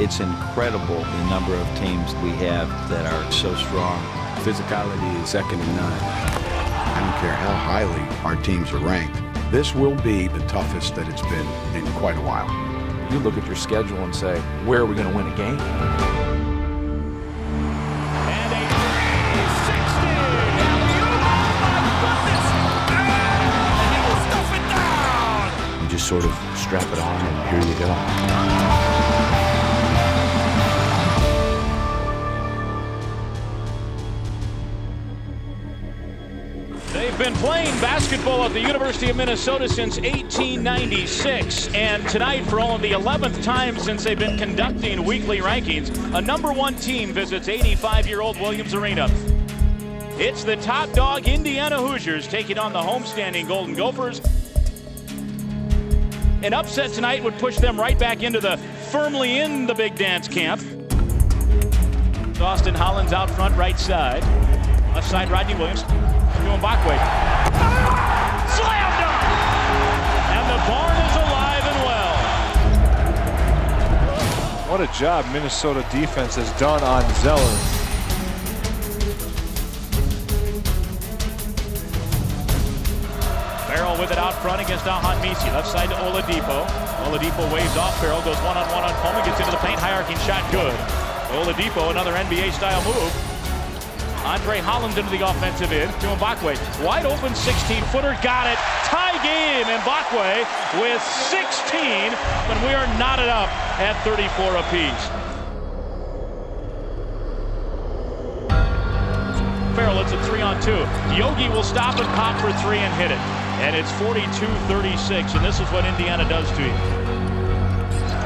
It's incredible the number of teams we have that are so strong. Physicality is second to none. I don't care how highly our teams are ranked. This will be the toughest that it's been in quite a while. You look at your schedule and say, where are we going to win a game? And a 360! And he will stuff it down! You just sort of strap it on and here you go. They've been playing basketball at the University of Minnesota since 1896, and tonight, for all of the 11th time since they've been conducting weekly rankings, a #1 team visits 85-year-old Williams Arena. It's the top dog Indiana Hoosiers taking on the homestanding Golden Gophers. An upset tonight would push them right back into the firmly in the big dance camp. Austin Hollins out front, right side. Left side, Rodney Williams. Doing Mbakwe. Slam dunk! And the barn is alive and well. What a job Minnesota defense has done on Zeller. Farrell with it out front against Ahan Misi. Left side to Oladipo. Oladipo waves off. Farrell goes one-on-one on Coleman. Gets into the paint. High arcing shot. Good. Oladipo, another NBA-style move. Andre Holland into the offensive end to Mbakwe. Wide open 16-footer. Got it. Tie game. Mbakwe with 16. When we are knotted up at 34 apiece. Farrell, it's a 3-on-2. Yogi will stop and pop for three and hit it. And it's 42-36. And this is what Indiana does to you.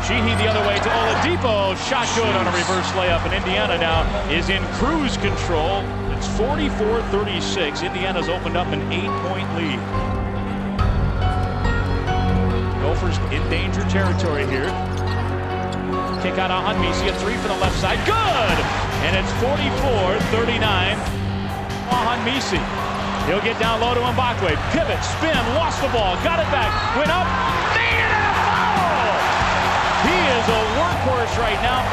Sheehy the other way to Oladipo. Shot good on a reverse layup, and Indiana now is in cruise control. It's 44-36. Indiana's opened up an 8-point lead. Gophers in danger territory here. Kick out Ahan Misi, a three from the left side. Good! And it's 44-39. Ahan Misi. He'll get down low to Mbakwe. Pivot, spin, lost the ball, got it back, went up, made it, and a foul! He is a workhorse right now.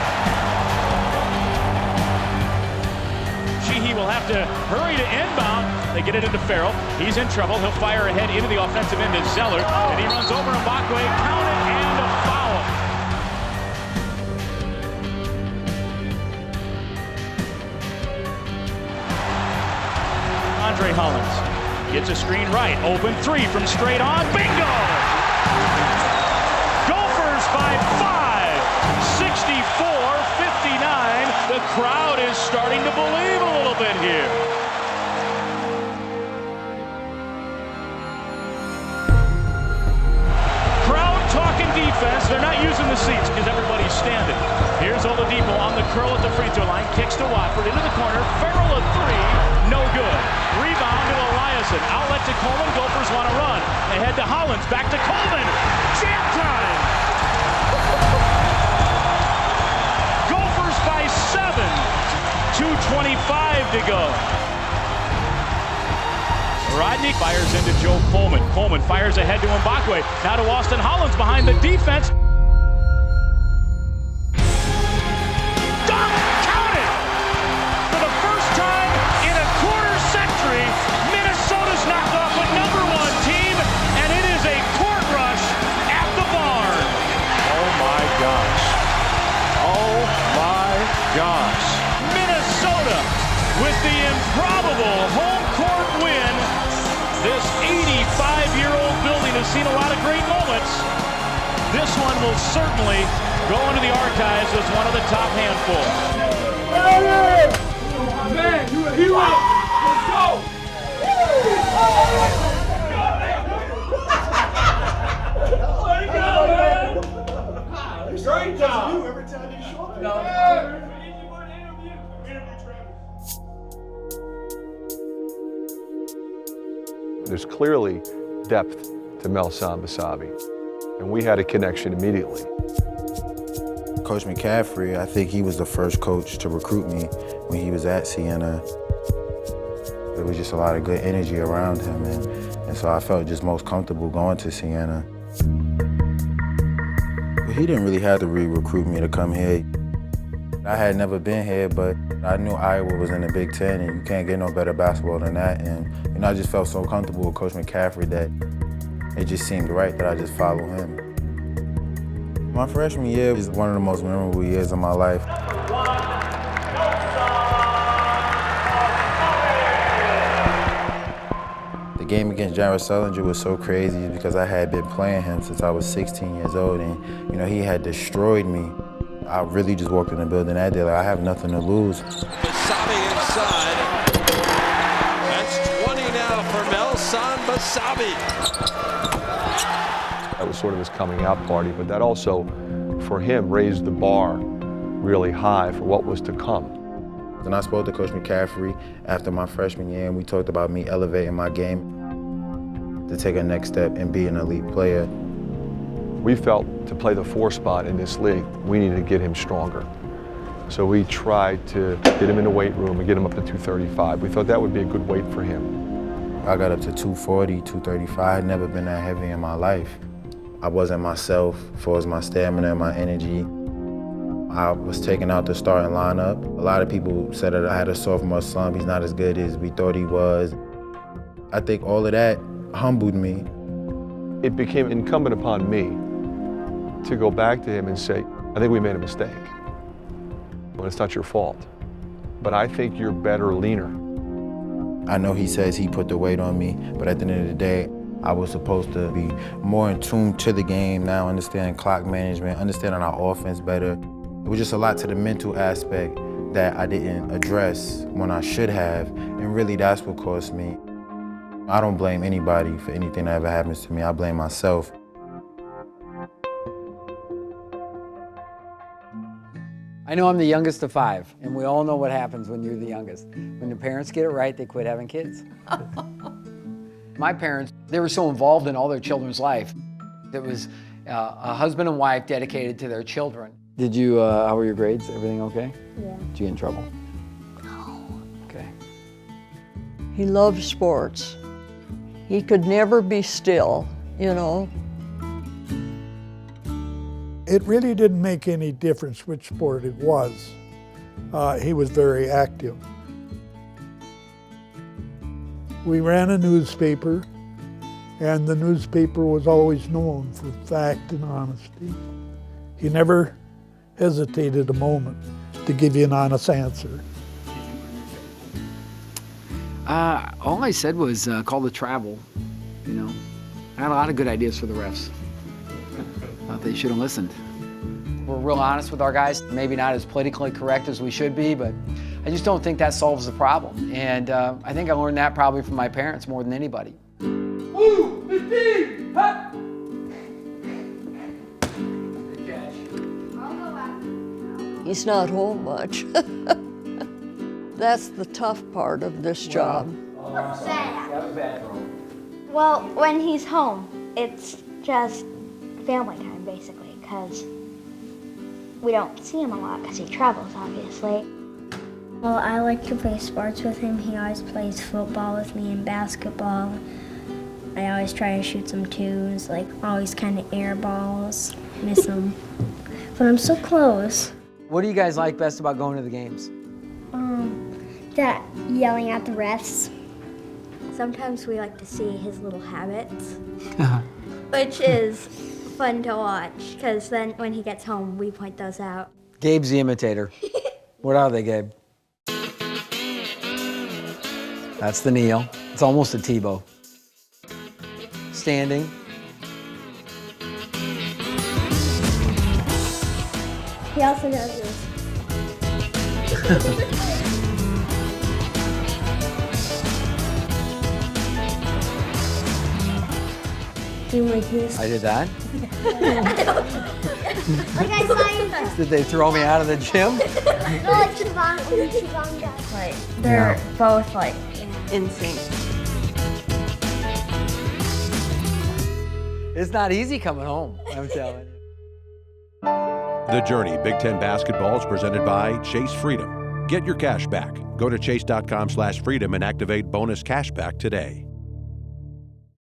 Sheehy will have to hurry to inbound. They get it into Farrell. He's in trouble. He'll fire ahead into the offensive end to Zeller. And he runs over Mbakwe. Count it, and a foul. Andre Hollins gets a screen right. Open three from straight on. Bingo! Gophers by 5, 64-59. The crowd is starting to believe a little bit here. Crowd talking defense. They're not using the seats because everybody's standing. Here's Oladipo on the curl at the free throw line. Kicks to Watford into the corner. Farrell a three. No good. Rebound to Eliason. Outlet to Coleman. Gophers want to run. They head to Hollins. Back to Coleman. Jam time! Gophers by 7. 2:25 to go. Rodney fires into Joe Coleman. Coleman fires ahead to Mbakwe. Now to Austin Hollins behind the defense. Minnesota's knocked off a #1 team, and it is a court rush at the barn. Oh my gosh. Oh my gosh. Minnesota with the improbable home court win. This 85-year-old building has seen a lot of great moments. This one will certainly go into the archives as one of the top handful. Man, you a hero. Let's go. Great job. Every time you show up. There's clearly depth to Melsahn Basabe, and we had a connection immediately. Coach McCaffrey, I think he was the first coach to recruit me when he was at Siena. There was just a lot of good energy around him, and so I felt just most comfortable going to Siena. He didn't really have to re-recruit me to come here. I had never been here, but I knew Iowa was in the Big Ten, and you can't get no better basketball than that. And I just felt so comfortable with Coach McCaffrey that it just seemed right that I just follow him. My freshman year is one of the most memorable years of my life. The game against Jared Sullinger was so crazy because I had been playing him since I was 16 years old, and he had destroyed me. I really just walked in the building that day like I have nothing to lose. Basabe inside. That's 20 now for Melsahn. Basabe. That was sort of his coming out party, but that also, for him, raised the bar really high for what was to come. And I spoke to Coach McCaffrey after my freshman year, and we talked about me elevating my game to take a next step and be an elite player. We felt to play the 4 spot in this league, we needed to get him stronger. So we tried to get him in the weight room and get him up to 235. We thought that would be a good weight for him. I got up to 240, 235. I had never been that heavy in my life. I wasn't myself as far as my stamina and my energy. I was taken out the starting lineup. A lot of people said that I had a sophomore slump. He's not as good as we thought he was. I think all of that humbled me. It became incumbent upon me to go back to him and say, I think we made a mistake. Well, it's not your fault, but I think you're better leaner. I know he says he put the weight on me, but at the end of the day, I was supposed to be more in tune to the game now, understanding clock management, understanding our offense better. It was just a lot to the mental aspect that I didn't address when I should have, and really that's what cost me. I don't blame anybody for anything that ever happens to me. I blame myself. I know I'm the youngest of 5, and we all know what happens when you're the youngest. When the parents get it right, they quit having kids. My parents, they were so involved in all their children's life. It was a husband and wife dedicated to their children. Did you, how were your grades? Everything okay? Yeah. Did you get in trouble? No. Okay. He loved sports. He could never be still, you know. It really didn't make any difference which sport it was. He was very active. We ran a newspaper, and the newspaper was always known for fact and honesty. He never hesitated a moment to give you an honest answer. All I said was call the travel, you know. I had a lot of good ideas for the refs. Thought they should have listened. We're real honest with our guys, maybe not as politically correct as we should be, but I just don't think that solves the problem. And I think I learned that probably from my parents more than anybody. Ooh, 15! Hut! He's not home much. That's the tough part of this job. Well, when he's home, it's just family time, basically, because we don't see him a lot because he travels, obviously. Well, I like to play sports with him. He always plays football with me and basketball. I always try to shoot some twos, like always kind of air balls, miss them. But I'm so close. What do you guys like best about going to the games? That yelling at the refs. Sometimes we like to see his little habits, which is fun to watch, because then when he gets home, we point those out. Gabe's the imitator. What are they, Gabe? That's the kneel. It's almost a Tebow. Standing. He also does this. Do you like this? I did that? Like I saw you. Did they throw me out of the gym? No, like Siobhan does. Like, they're both like in sync. It's not easy coming home, I'm telling you. The Journey Big Ten Basketball is presented by Chase Freedom. Get your cash back. Go to chase.com/freedom and activate bonus cash back today.